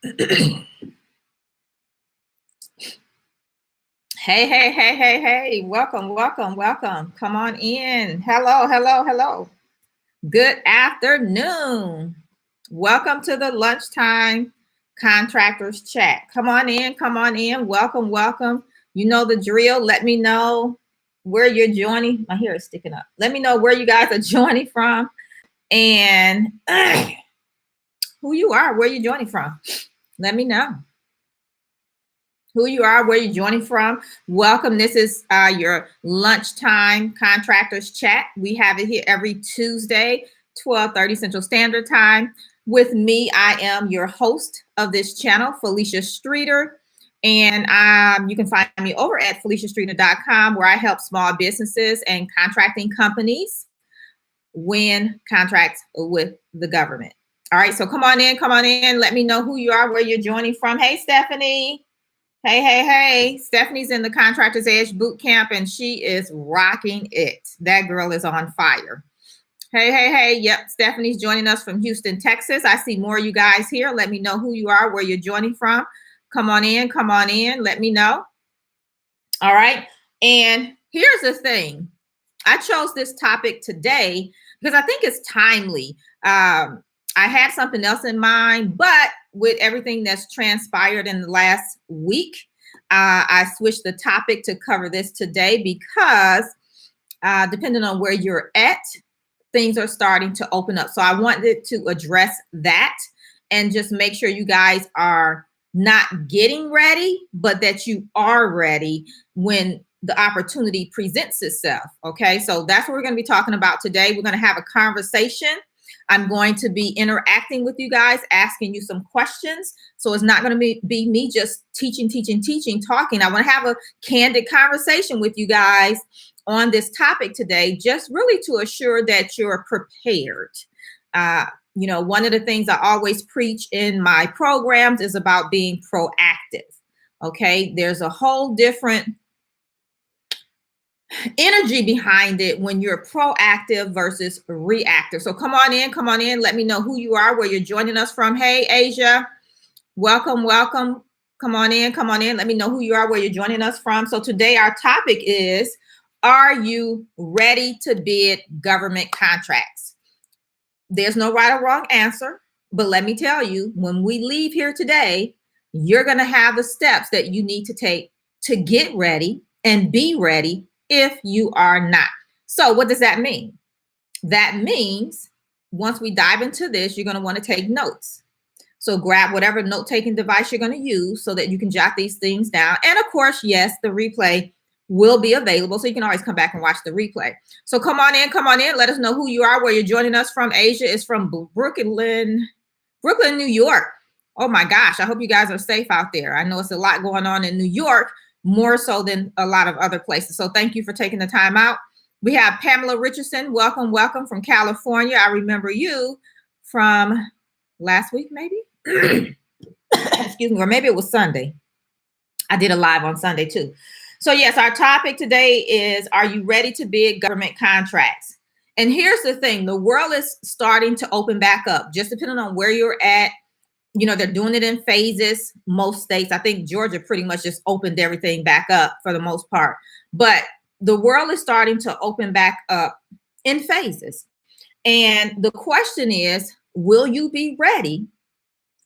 Hey. Welcome. Come on in. Hello. Good afternoon. Welcome to the lunchtime contractors chat. Come on in. Welcome. You know the drill. Let me know where you're joining. My hair is sticking up. Let me know where you guys are joining from and who you are, where you're joining from. Let me know who you are, where you're joining from. Welcome. This is your lunchtime contractors chat. We have it here every Tuesday, 12:30 Central Standard Time. With me, I am your host of this channel, Felicia Streeter. And you can find me over at FeliciaStreeter.com, where I help small businesses and contracting companies win contracts with the government. All right, so come on in. Let me know who you are, where you're joining from. Hey, Stephanie. Hey. Stephanie's in the Contractors Edge Bootcamp, and she is rocking it. That girl is on fire. Hey. Yep, Stephanie's joining us from Houston, Texas. I see more of you guys here. Let me know who you are, where you're joining from. Come on in. Let me know. All right. And here's the thing. I chose this topic today because I think it's timely. I had something else in mind, but with everything that's transpired in the last week, I switched the topic to cover this today because depending on where you're at, things are starting to open up. So I wanted to address that and just make sure you guys are not getting ready, but that you are ready when the opportunity presents itself. Okay, so that's what we're going to be talking about today. We're going to have a conversation. I'm going to be interacting with you guys, asking you some questions. So it's not going to be me just teaching, talking. I want to have a candid conversation with you guys on this topic today, just really to assure that you're prepared. One of the things I always preach in my programs is about being proactive. Okay, there's a whole different energy behind it when you're proactive versus reactive. So come on in. Let me know who you are, where you're joining us from. Hey, Asia, welcome. Come on in. Let me know who you are, where you're joining us from. So today our topic is, are you ready to bid government contracts? There's no right or wrong answer, but let me tell you, when we leave here today, you're going to have the steps that you need to take to get ready and be ready if you are not. So what does that mean? That means once we dive into this, you're going to want to take notes. So grab whatever note-taking device you're going to use so that you can jot these things down. And of course, yes, the replay will be available, so you can always come back and watch the replay. So come on in. Let us know who you are, where you're joining us from. Asia is from Brooklyn, New York. Oh my gosh, I hope you guys are safe out there. I know it's a lot going on in New York, more so than a lot of other places. So thank you for taking the time out. We have Pamela Richardson. Welcome from California. I remember you from last week, maybe? Excuse me, or maybe it was Sunday. I did a live on Sunday too. So yes, our topic today is, are you ready to bid government contracts? And here's the thing, the world is starting to open back up, just depending on where you're at. They're doing it in phases. Most states, I think Georgia pretty much just opened everything back up for the most part. But the world is starting to open back up in phases. And the question is, will you be ready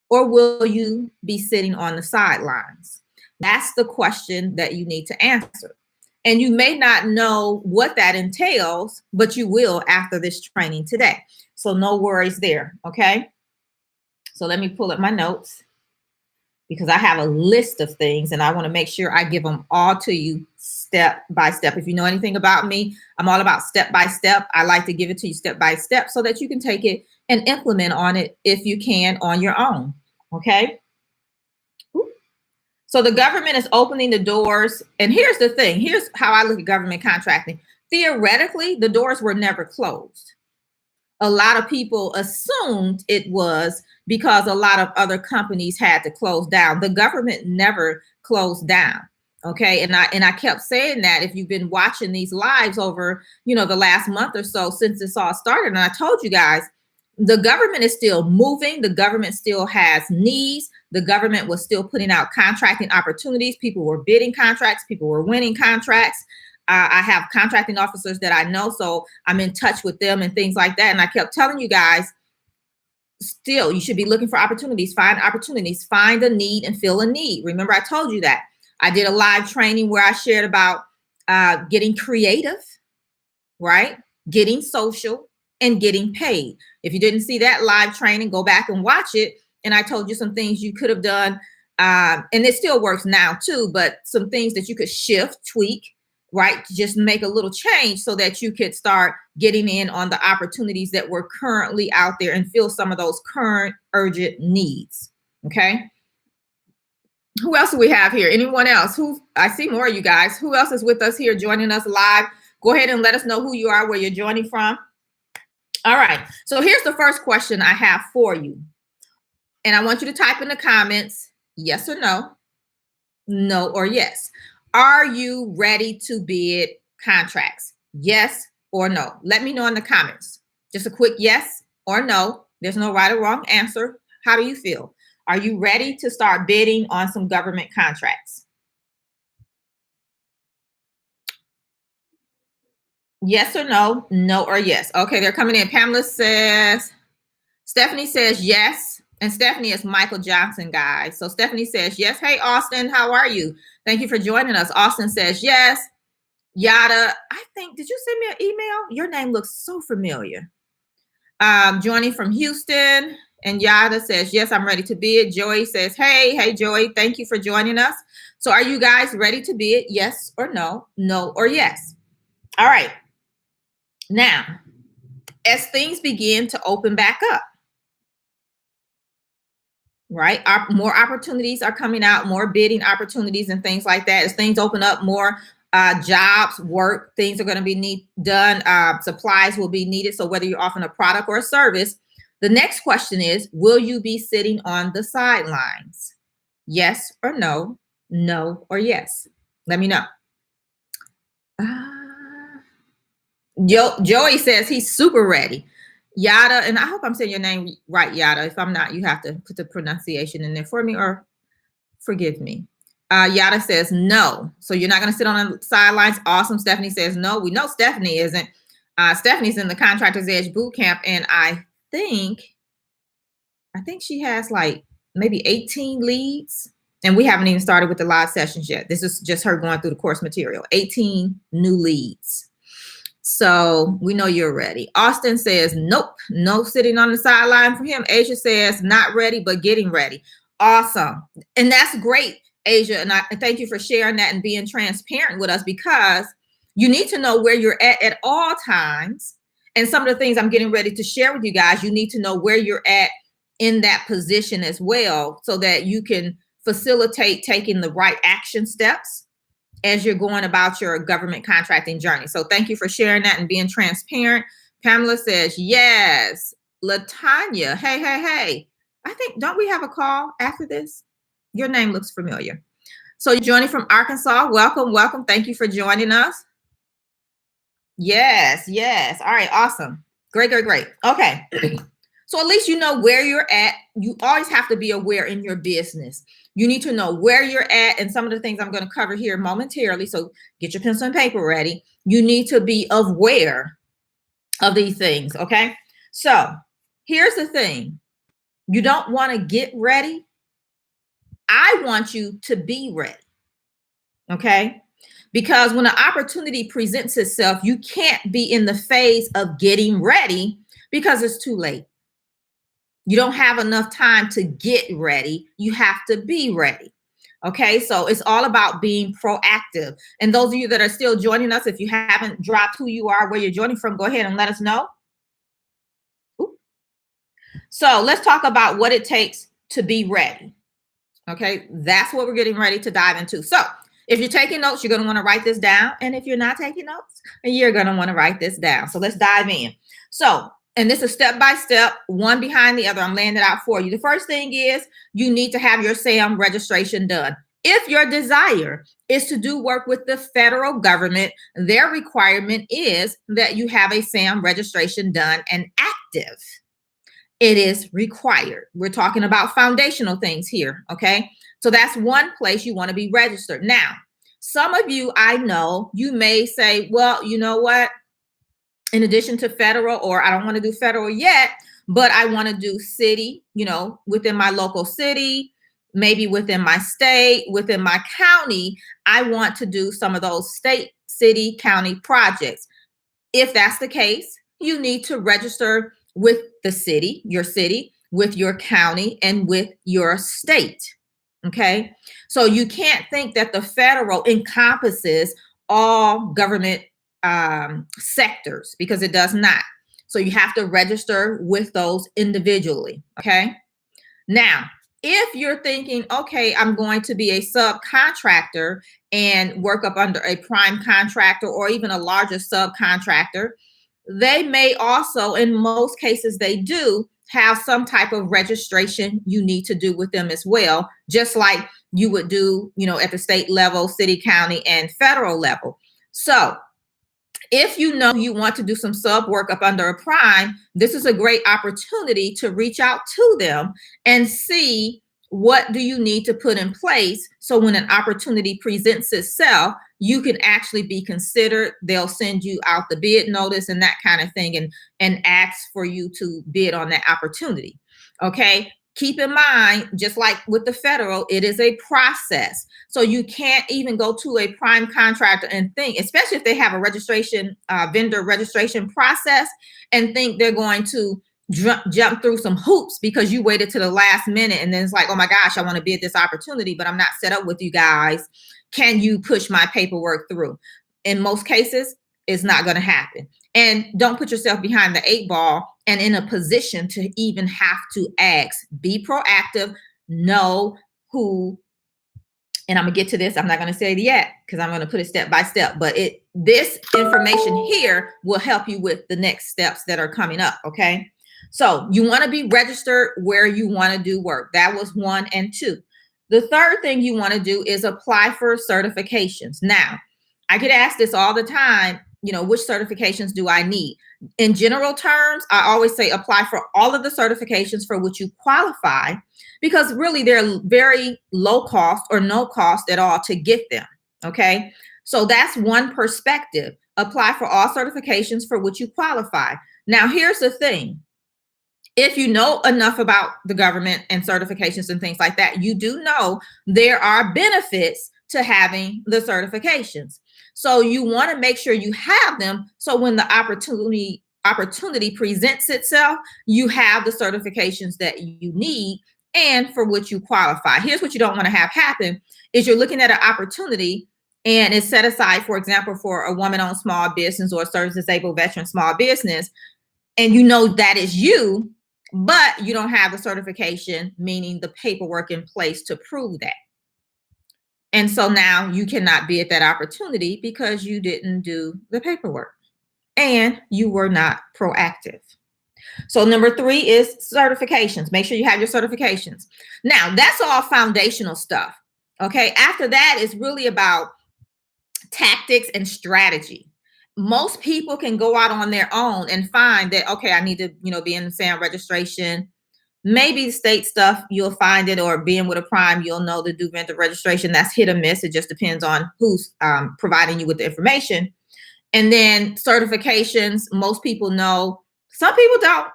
or will you be sitting on the sidelines? That's the question that you need to answer. And you may not know what that entails, but you will after this training today. So no worries there, okay? So let me pull up my notes because I have a list of things and I want to make sure I give them all to you step by step. If you know anything about me, I'm all about step by step. I like to give it to you step by step so that you can take it and implement on it if you can on your own, okay? So the government is opening the doors. And here's the thing. Here's how I look at government contracting. Theoretically, the doors were never closed. A lot of people assumed it was because a lot of other companies had to close down. The government never closed down. Okay. And I kept saying that if you've been watching these lives over, the last month or so since this all started. And I told you guys, the government is still moving. The government still has needs. The government was still putting out contracting opportunities. People were bidding contracts. People were winning contracts. I have contracting officers that I know, so I'm in touch with them and things like that. And I kept telling you guys, still, you should be looking for opportunities, find a need and fill a need. Remember, I told you that. I did a live training where I shared about getting creative, right? Getting social and getting paid. If you didn't see that live training, go back and watch it. And I told you some things you could have done. And it still works now too, but some things that you could shift, tweak, right? Just make a little change so that you could start getting in on the opportunities that were currently out there and fill some of those current urgent needs. Okay. Who else do we have here? Anyone else? I see more of you guys. Who else is with us here joining us live? Go ahead and let us know who you are, where you're joining from. All right. So here's the first question I have for you. And I want you to type in the comments, yes or no, no or yes. Are you ready to bid contracts? Yes or no? Let me know in the comments. Just a quick yes or no. There's no right or wrong answer. How do you feel? Are you ready to start bidding on some government contracts? Yes or no? No or yes? Okay, they're coming in. Stephanie says yes. And Stephanie is Michael Johnson, guys. So Stephanie says yes. Hey, Austin, how are you? Thank you for joining us. Austin says yes. Yada, did you send me an email? Your name looks so familiar. Joining from Houston. And Yada says, yes, I'm ready to bid. Joey says, hey, Joey, thank you for joining us. So are you guys ready to bid? Yes or no? No or yes? All right. Now, as things begin to open back up, right? More opportunities are coming out, more bidding opportunities and things like that. As things open up, more jobs, work, things are going to be done. Supplies will be needed. So whether you're offering a product or a service, the next question is, will you be sitting on the sidelines? Yes or no? No or yes? Let me know. Joey says he's super ready. Yada, and I hope I'm saying your name right, Yada. If I'm not, you have to put the pronunciation in there for me or forgive me. Yada says no. So you're not going to sit on the sidelines. Awesome. Stephanie says no. We know Stephanie isn't. Stephanie's in the Contractors Edge Bootcamp, and I think she has like maybe 18 leads, and we haven't even started with the live sessions yet. This is just her going through the course material. 18 new leads. So we know you're ready. Austin says, nope, no sitting on the sideline for him. Asia says, not ready, but getting ready. Awesome. And that's great, Asia. And I thank you for sharing that and being transparent with us, because you need to know where you're at all times. And some of the things I'm getting ready to share with you guys, you need to know where you're at in that position as well, so that you can facilitate taking the right action steps as you're going about your government contracting journey. So thank you for sharing that and being transparent. Pamela says, yes. Latanya, hey. Don't we have a call after this? Your name looks familiar. So you're joining from Arkansas. Welcome. Thank you for joining us. Yes. All right, awesome. Great. Okay. So at least you know where you're at. You always have to be aware in your business. You need to know where you're at, and some of the things I'm going to cover here momentarily. So get your pencil and paper ready. You need to be aware of these things. Okay. So here's the thing. You don't want to get ready. I want you to be ready. Okay. Because when an opportunity presents itself, you can't be in the phase of getting ready because it's too late. You don't have enough time to get ready. You have to be ready. Okay, so it's all about being proactive. And those of you that are still joining us, if you haven't dropped who you are, where you're joining from, go ahead and let us know. Ooh. So let's talk about what it takes to be ready. Okay, that's what we're getting ready to dive into. So if you're taking notes, you're going to want to write this down. And if you're not taking notes, you're going to want to write this down. So let's dive in. So, and this is step by step, one behind the other. I'm laying it out for you. The first thing is you need to have your SAM registration done. If your desire is to do work with the federal government, their requirement is that you have a SAM registration done and active. It is required. We're talking about foundational things here, okay? So that's one place you want to be registered. Now, some of you, I know, you may say, well, you know what? In addition to federal, or I don't want to do federal yet, but I want to do city, within my local city, maybe within my state, within my county. I want to do some of those state, city, county projects. If that's the case, you need to register with the city, with your county, and with your state. Okay. So you can't think that the federal encompasses all government sectors, because it does not. So you have to register with those individually. Okay. Now, if you're thinking, okay, I'm going to be a subcontractor and work up under a prime contractor or even a larger subcontractor, they may also, in most cases, they do have some type of registration you need to do with them as well, just like you would do, at the state level, city, county, and federal level. So if you know you want to do some sub work up under a prime, this is a great opportunity to reach out to them and see what do you need to put in place so when an opportunity presents itself, you can actually be considered. They'll send you out the bid notice and that kind of thing, and ask for you to bid on that opportunity. Okay. Keep in mind, just like with the federal, it is a process. So you can't even go to a prime contractor and think, especially if they have a registration, vendor registration process, and think they're going to jump through some hoops because you waited to the last minute. And then it's like, oh my gosh, I want to bid this opportunity, but I'm not set up with you guys. Can you push my paperwork through? In most cases, it's not going to happen. And don't put yourself behind the 8 ball and in a position to even have to ask. Be proactive, know who, and I'm gonna get to this. I'm not gonna say it yet because I'm gonna put it step by step, but this information here will help you with the next steps that are coming up, okay? So you wanna be registered where you wanna do work. That was 1 and 2. The third thing you wanna do is apply for certifications. Now, I get asked this all the time, which certifications do I need? In general terms, I always say apply for all of the certifications for which you qualify, because really they're very low cost or no cost at all to get them. Okay. So that's one perspective. Apply for all certifications for which you qualify. Now, here's the thing. If you know enough about the government and certifications and things like that, you do know there are benefits to having the certifications. So you want to make sure you have them. So when the opportunity presents itself, you have the certifications that you need and for which you qualify. Here's what you don't want to have happen is you're looking at an opportunity and it's set aside, for example, for a woman-owned small business or a service-disabled veteran small business. And you know that is you, but you don't have the certification, meaning the paperwork in place to prove that. And so now you cannot be at that opportunity because you didn't do the paperwork and you were not proactive. So number 3 is certifications. Make sure you have your certifications. Now, that's all foundational stuff. Okay. After that, it's really about tactics and strategy. Most people can go out on their own and find that, okay, I need to, be in the SAM registration. Maybe state stuff, you'll find it, or being with a prime, you'll know to do vendor registration. That's hit or miss. It just depends on who's providing you with the information. And then certifications, most people know. Some people don't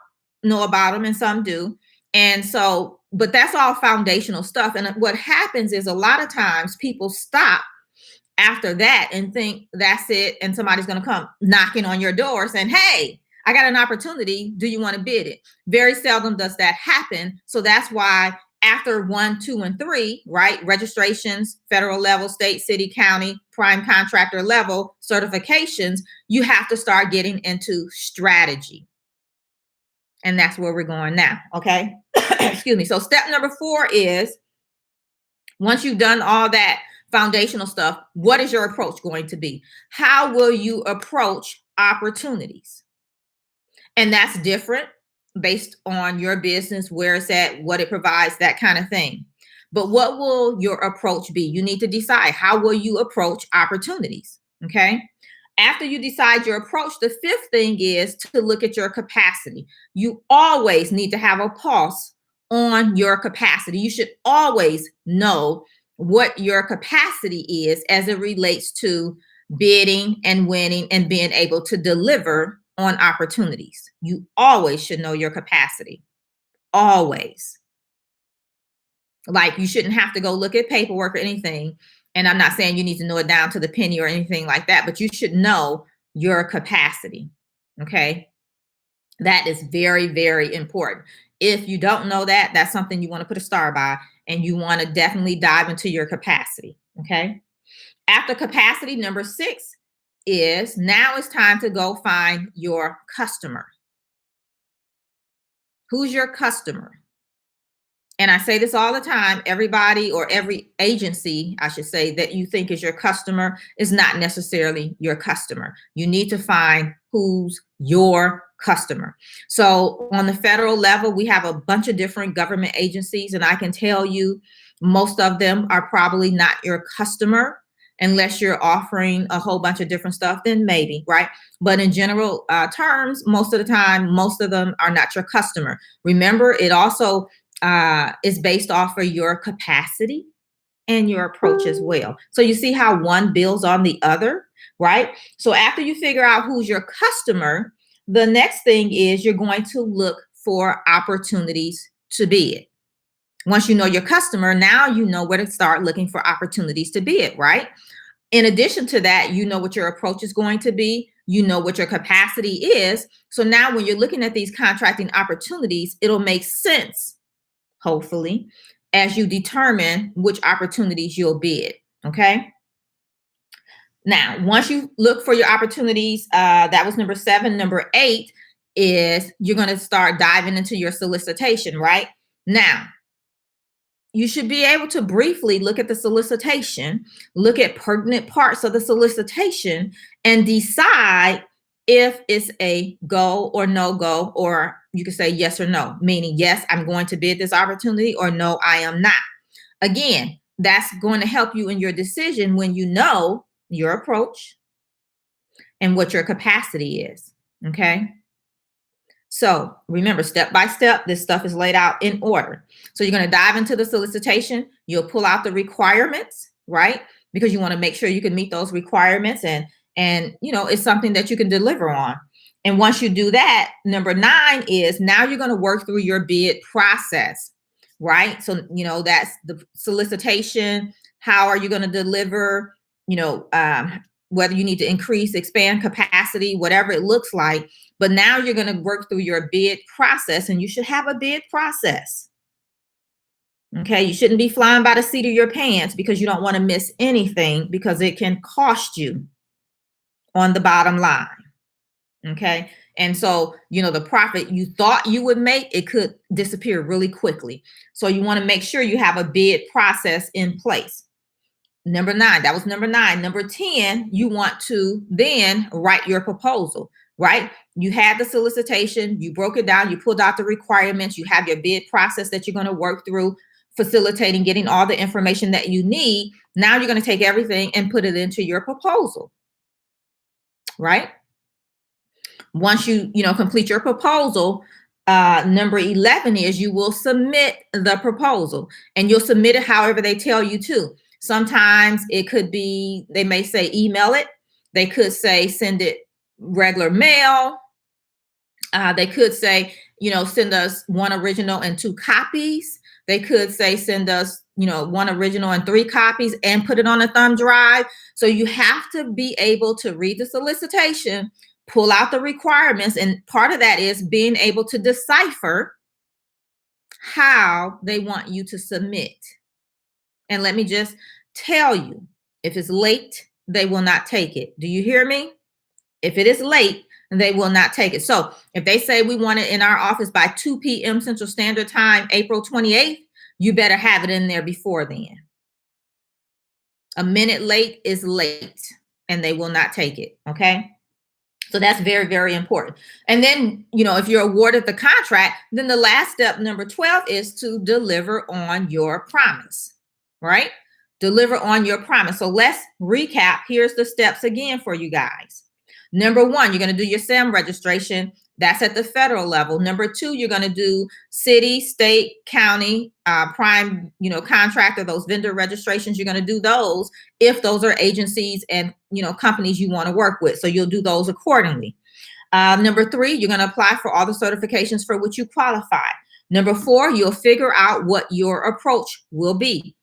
know about them and some do. And so, but that's all foundational stuff. And what happens is a lot of times people stop after that and think that's it. And somebody's going to come knocking on your door saying, hey, I got an opportunity. Do you want to bid it? Very seldom does that happen. So that's why after 1, 2, and 3, right? Registrations, federal level, state, city, county, prime contractor level, certifications, you have to start getting into strategy. And that's where we're going now. Okay. Excuse me. So step number 4 is once you've done all that foundational stuff, what is your approach going to be? How will you approach opportunities? And that's different based on your business, where it's at, what it provides, that kind of thing. But what will your approach be? You need to decide, how will you approach opportunities? Okay. After you decide your approach, the fifth thing is to look at your capacity. You always need to have a pulse on your capacity. You should always know what your capacity is as it relates to bidding and winning and being able to deliver on opportunities. You always should know your capacity. Always. Like, you shouldn't have to go look at paperwork or anything. And I'm not saying you need to know it down to the penny or anything like that, but you should know your capacity. Okay. That is very, very important. If you don't know that, that's something you want to put a star by, and you want to definitely dive into your capacity. Okay. After capacity, number 6 is now it's time to go find your customer. Who's your customer? And I say this all the time, everybody, or every agency, I should say, that you think is your customer is not necessarily your customer. You need to find who's your customer. So on the federal level, we have a bunch of different government agencies, and I can tell you most of them are probably not your customer unless you're offering a whole bunch of different stuff, then maybe, right? But in general terms, most of the time, most of them are not your customer. Remember, it also is based off of your capacity and your approach as well. So you see how one builds on the other, right? So after you figure out who's your customer, the next thing is you're going to look for opportunities to bid. Once you know your customer, now you know where to start looking for opportunities to bid, right? In addition to that, you know what your approach is going to be. You know what your capacity is. So now when you're looking at these contracting opportunities, it'll make sense, hopefully, as you determine which opportunities you'll bid. Okay. Now, once you look for your opportunities, that was number 7. Number 8 is you're going to start diving into your solicitation, right? Now, you should be able to briefly look at the solicitation, look at pertinent parts of the solicitation, and decide if it's a go or no go, or you could say yes or no, meaning yes, I'm going to bid this opportunity, or no, I am not. Again, that's going to help you in your decision when you know your approach and what your capacity is. Okay. So remember, step by step, this stuff is laid out in order. So you're going to dive into the solicitation. You'll pull out the requirements, right? Because you want to make sure you can meet those requirements, and you know, it's something that you can deliver on. And once you do that, number 9 is now you're going to work through your bid process, right? So, you know, that's the solicitation. How are you going to deliver, you know, whether you need to increase, expand capacity, whatever it looks like. But now you're going to work through your bid process, and you should have a bid process. Okay. You shouldn't be flying by the seat of your pants because you don't want to miss anything, because it can cost you on the bottom line. Okay. And so, you know, the profit you thought you would make, it could disappear really quickly. So you want to make sure you have a bid process in place. Number 9, that was number 9. Number 10, you want to then write your proposal, right? You had the solicitation, you broke it down, you pulled out the requirements, you have your bid process that you're going to work through, facilitating, getting all the information that you need. Now you're going to take everything and put it into your proposal, right? Once you complete your proposal, number 11 is you will submit the proposal, and you'll submit it however they tell you to. Sometimes it could be, they may say email it. They could say send it regular mail. They could say, send us 1 original and 2 copies. They could say send us, 1 original and 3 copies and put it on a thumb drive. So you have to be able to read the solicitation, pull out the requirements. And part of that is being able to decipher how they want you to submit. And let me just tell you, if it's late, they will not take it. Do you hear me? If it is late, they will not take it. So if they say we want it in our office by 2 p.m. Central Standard Time, April 28th, you better have it in there before then. A minute late is late, and they will not take it. Okay. So that's very, very important. And then, if you're awarded the contract, then the last step, number 12, is to deliver on your promise. Right? Deliver on your promise. So let's recap. Here's the steps again for you guys. Number one, you're going to do your SAM registration. That's at the federal level. Number two, you're going to do city, state, county, prime, contractor, those vendor registrations. You're going to do those if those are agencies and, companies you want to work with. So you'll do those accordingly. Number three, you're going to apply for all the certifications for which you qualify. Number four, you'll figure out what your approach will be.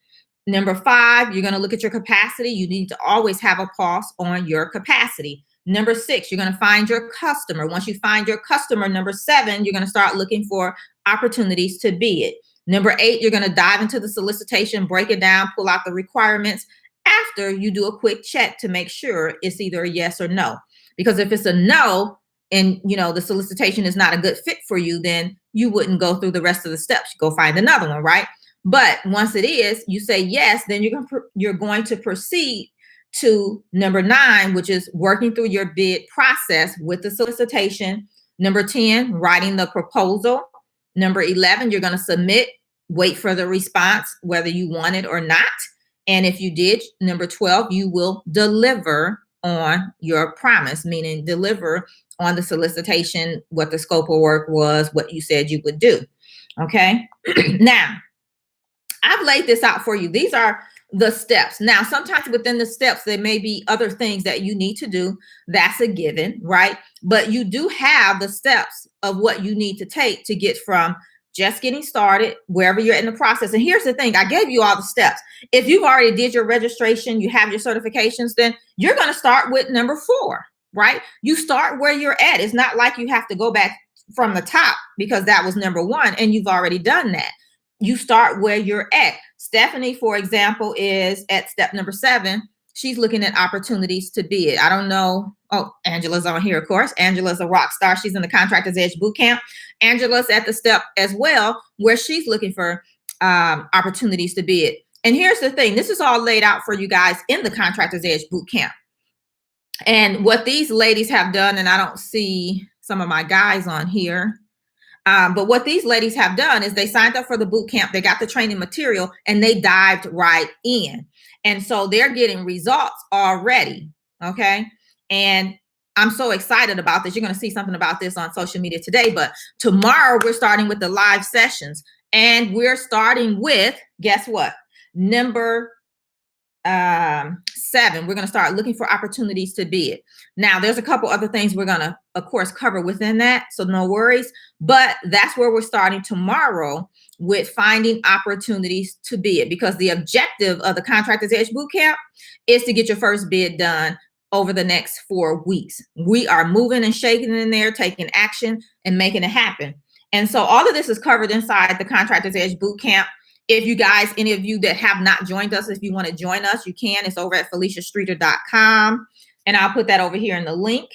Number five, you're going to look at your capacity. You need to always have a pulse on your capacity. Number six, you're going to find your customer. Once you find your customer, number seven, you're going to start looking for opportunities to bid. Number eight, you're going to dive into the solicitation, break it down, pull out the requirements after you do a quick check to make sure it's either a yes or no. Because if it's a no, and the solicitation is not a good fit for you, then you wouldn't go through the rest of the steps. You go find another one, right? But once it is, you say yes, then you're going to proceed to number 9, which is working through your bid process with the solicitation. Number 10, writing the proposal. Number 11, you're going to submit, wait for the response, whether you want it or not. And if you did, number 12, you will deliver on your promise, meaning deliver on the solicitation, what the scope of work was, what you said you would do. Okay. Now, I've laid this out for you. These are the steps. Now, sometimes within the steps, there may be other things that you need to do. That's a given, right? But you do have the steps of what you need to take to get from just getting started, wherever you're in the process. And here's the thing, I gave you all the steps. If you've already did your registration, you have your certifications, then you're going to start with number 4, right? You start where you're at. It's not like you have to go back from the top because that was number 1 and you've already done that. You start where you're at. Stephanie, for example, is at step number 7. She's looking at opportunities to bid. I don't know. Oh, Angela's on here, of course. Angela's a rock star. She's in the Contractors Edge Bootcamp. Angela's at the step as well where she's looking for opportunities to bid. And here's the thing. This is all laid out for you guys in the Contractors Edge Bootcamp. And what these ladies have done, and I don't see some of my guys on here, but what these ladies have done is they signed up for the boot camp, they got the training material, and they dived right in. And so they're getting results already, okay? And I'm so excited about this. You're going to see something about this on social media today, but tomorrow we're starting with the live sessions. And we're starting with, guess what? Number 7, we're going to start looking for opportunities to bid. Now, there's a couple other things we're going to, of course, cover within that, so no worries. But that's where we're starting tomorrow with finding opportunities to bid, because the objective of the Contractors Edge Bootcamp is to get your first bid done over the next 4 weeks. We are moving and shaking in there, taking action and making it happen. And so all of this is covered inside the Contractors Edge Bootcamp. If you guys, any of you that have not joined us, if you want to join us, you can. It's over at FeliciaStreeter.com. And I'll put that over here in the link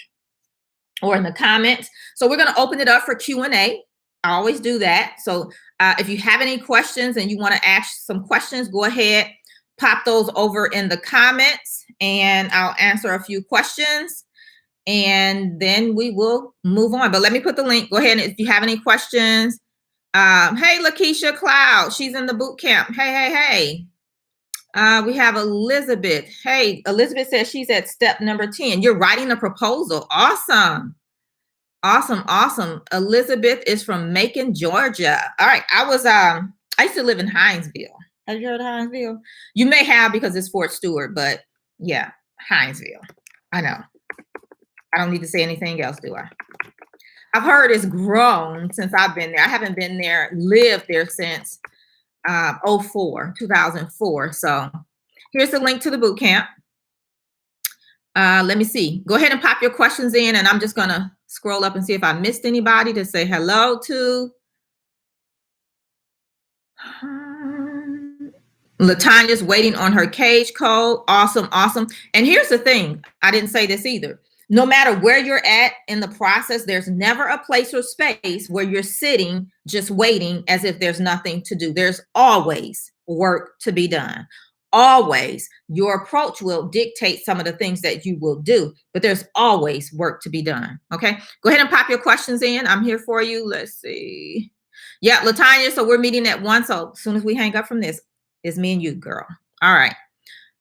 or in the comments. So we're going to open it up for Q&A. I always do that. So if you have any questions and you want to ask some questions, go ahead, pop those over in the comments and I'll answer a few questions and then we will move on. But let me put the link. Go ahead. And if you have any questions, hey, Lakeisha Cloud, she's in the boot camp. Hey. We have Elizabeth. Hey, Elizabeth says she's at step number 10. You're writing a proposal. Awesome. Elizabeth is from Macon, Georgia. All right. I used to live in Hinesville. Have you heard of Hinesville? You may have because it's Fort Stewart, but yeah, Hinesville. I know. I don't need to say anything else, do I? I've heard it's grown since I've been there. I haven't been there, lived there since 2004. So here's the link to the boot camp. Let me see. Go ahead and pop your questions in, and I'm just going to scroll up and see if I missed anybody to say hello to. Latanya's waiting on her cage code. Awesome. And here's the thing. I didn't say this either. No matter where you're at in the process, there's never a place or space where you're sitting just waiting as if there's nothing to do. There's always work to be done. Always. Your approach will dictate some of the things that you will do, but there's always work to be done. Okay. Go ahead and pop your questions in. I'm here for you. Let's see. Yeah, Latanya. So we're meeting at 1. So as soon as we hang up from this, it's me and you, girl. All right.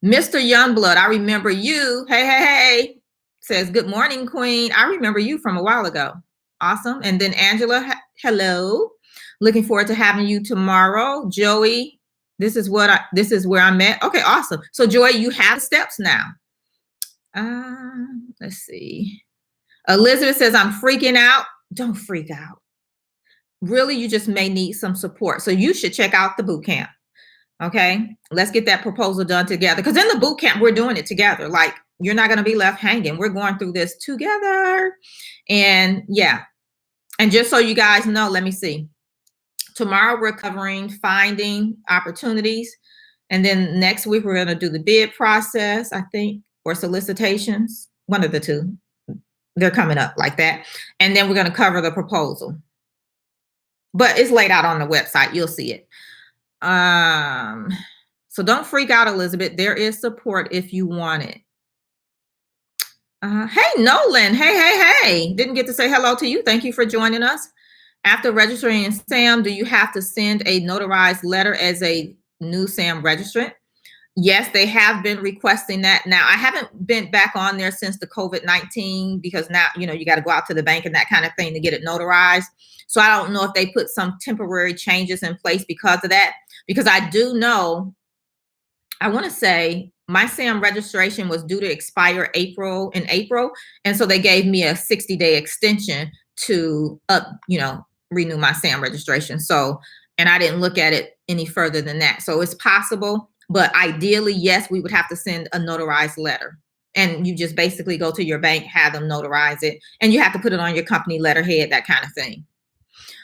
Mr. Youngblood, I remember you. Hey. says, good morning, Queen. I remember you from a while ago. Awesome. And then Angela, hello. Looking forward to having you tomorrow. Joey, this is where I'm at. Okay, awesome. So Joey, you have steps now. Let's see. Elizabeth says, I'm freaking out. Don't freak out. Really, you just may need some support. So you should check out the boot camp. Okay, let's get that proposal done together. Because in the boot camp, we're doing it together. Like, you're not going to be left hanging. We're going through this together. And yeah. And just so you guys know, let me see. Tomorrow, we're covering finding opportunities. And then next week, we're going to do the bid process, I think, or solicitations. One of the two. They're coming up like that. And then we're going to cover the proposal. But it's laid out on the website. You'll see it. So don't freak out, Elizabeth. There is support if you want it. Hey, Nolan. Hey. Didn't get to say hello to you. Thank you for joining us. After registering in SAM, do you have to send a notarized letter as a new SAM registrant? Yes, they have been requesting that. Now, I haven't been back on there since the COVID-19 because now, you got to go out to the bank and that kind of thing to get it notarized. So I don't know if they put some temporary changes in place because of that. Because I do know, I want to say my SAM registration was due to expire in April. And so they gave me a 60-day extension to renew my SAM registration. So, and I didn't look at it any further than that. So it's possible. But ideally, yes, we would have to send a notarized letter. And you just basically go to your bank, have them notarize it. And you have to put it on your company letterhead, that kind of thing.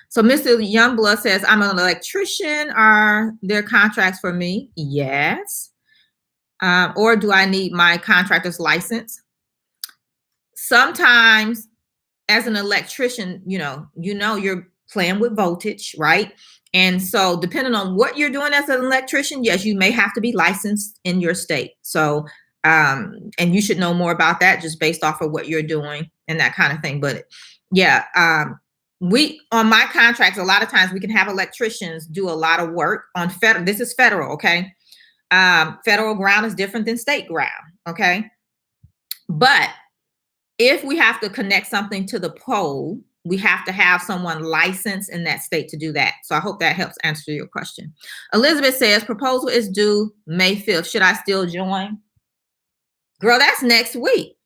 So Mr. Youngblood says, I'm an electrician. Are there contracts for me? Yes. Or do I need my contractor's license? Sometimes as an electrician, you're playing with voltage, right? And so depending on what you're doing as an electrician, yes, you may have to be licensed in your state. So, and you should know more about that just based off of what you're doing and that kind of thing. But yeah, on my contracts, a lot of times we can have electricians do a lot of work on federal. This is federal, okay? Federal ground is different than state ground, okay? But if we have to connect something to the pole, we have to have someone licensed in that state to do that. So I hope that helps answer your question. Elizabeth says, proposal is due May 5th. Should I still join? Girl, that's next week.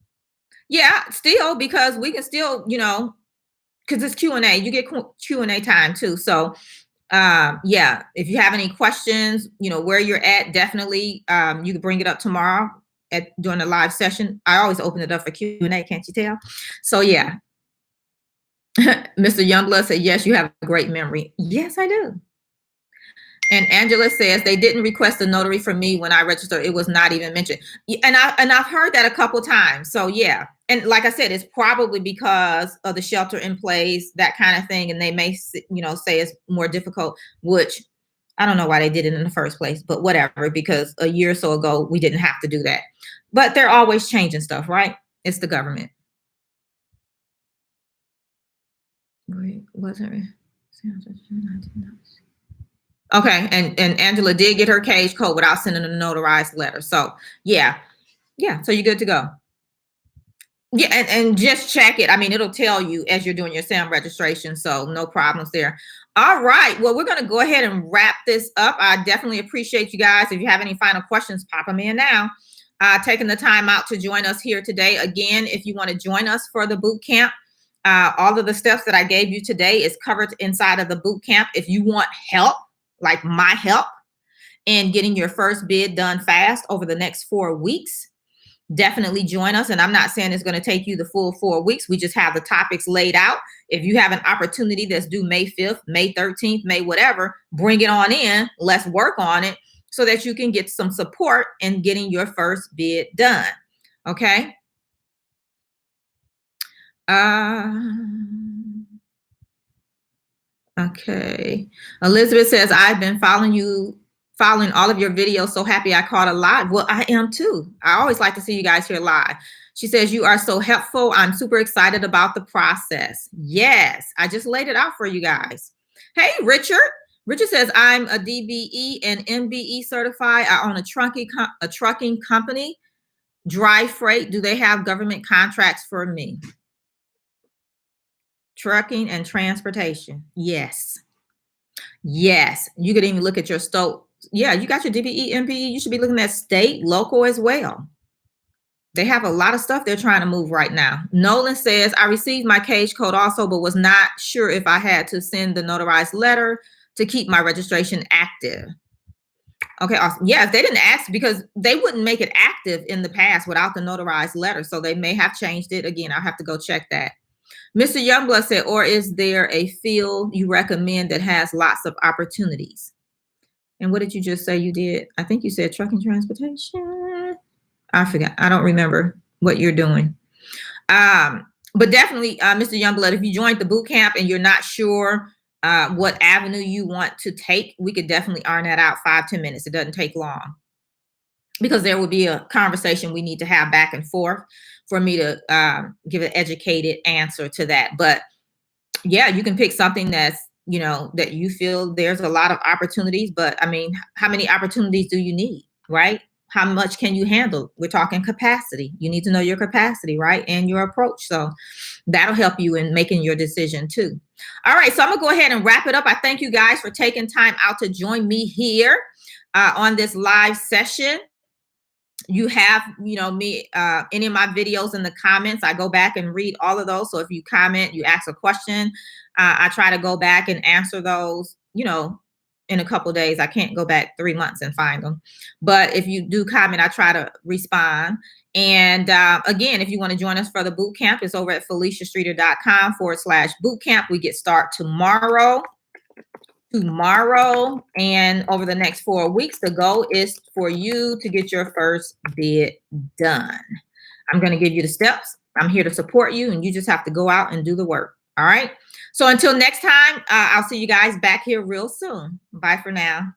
Yeah, still, because we can still, because it's Q&A. You get Q&A time too. So yeah, if you have any questions, where you're at, definitely you can bring it up tomorrow during the live session. I always open it up for Q&A, can't you tell? So yeah. Mr. Youngblood said, yes, you have a great memory. Yes, I do. And Angela says they didn't request a notary from me when I registered. It was not even mentioned. And I've heard that a couple times. So yeah. And like I said, it's probably because of the shelter in place, that kind of thing. And they may, say it's more difficult, which I don't know why they did it in the first place, but whatever, because a year or so ago, we didn't have to do that. But they're always changing stuff, right? It's the government. Okay, and Angela did get her cage code without sending a notarized letter. So yeah, so you're good to go. Yeah, and just check it. I mean, it'll tell you as you're doing your SAM registration, so no problems there. All right, well, we're going to go ahead and wrap this up. I definitely appreciate you guys. If you have any final questions, pop them in now. Taking the time out to join us here today. Again, if you want to join us for the boot camp, all of the steps that I gave you today is covered inside of the boot camp. If you want help, like my help, in getting your first bid done fast over the next 4 weeks, definitely join us. And I'm not saying it's going to take you the full 4 weeks. We just have the topics laid out. If you have an opportunity that's due May 5th, May 13th, May whatever, bring it on in. Let's work on it so that you can get some support in getting your first bid done. Okay. Okay. Elizabeth says, I've been following all of your videos. So happy I caught a live. Well, I am too. I always like to see you guys here live. She says, you are so helpful. I'm super excited about the process. Yes, I just laid it out for you guys. Hey, Richard. Richard says, I'm a DBE and MBE certified. I own a trucking company. Dry freight, do they have government contracts for me? Trucking and transportation. Yes. Yes. You could even look at your state. Yeah, you got your DBE, MPE. You should be looking at state, local as well. They have a lot of stuff they're trying to move right now. Nolan says, I received my cage code also, but was not sure if I had to send the notarized letter to keep my registration active. Okay, awesome. Yeah, if they didn't ask, because they wouldn't make it active in the past without the notarized letter. So they may have changed it. Again, I'll have to go check that. Mr. Youngblood said, or is there a field you recommend that has lots of opportunities? And what did you just say you did? I think you said trucking transportation. I forgot. I don't remember what you're doing. But definitely, Mr. Youngblood, if you joined the boot camp and you're not sure what avenue you want to take, we could definitely iron that out 5-10 minutes. It doesn't take long, because there will be a conversation we need to have back and forth for me to give an educated answer to that. But yeah, you can pick something that's, you know, that you feel there's a lot of opportunities, but I mean, how many opportunities do you need, right? How much can you handle? We're talking capacity. You need to know your capacity, right? And your approach. So that'll help you in making your decision too. All right, so I'm gonna go ahead and wrap it up. I thank you guys for taking time out to join me here on this live session. You have, you know, me, any of my videos in the comments. I go back and read all of those. So if you comment, you ask a question, I try to go back and answer those, you know, in a couple of days. I can't go back 3 months and find them. But if you do comment, I try to respond. And again, if you want to join us for the boot camp, it's over at FeliciaStreeter.com/bootcamp. We get started tomorrow. And over the next 4 weeks, the goal is for you to get your first bid done. I'm going to give you the steps. I'm here to support you, and you just have to go out and do the work. All right. So until next time, I'll see you guys back here real soon. Bye for now.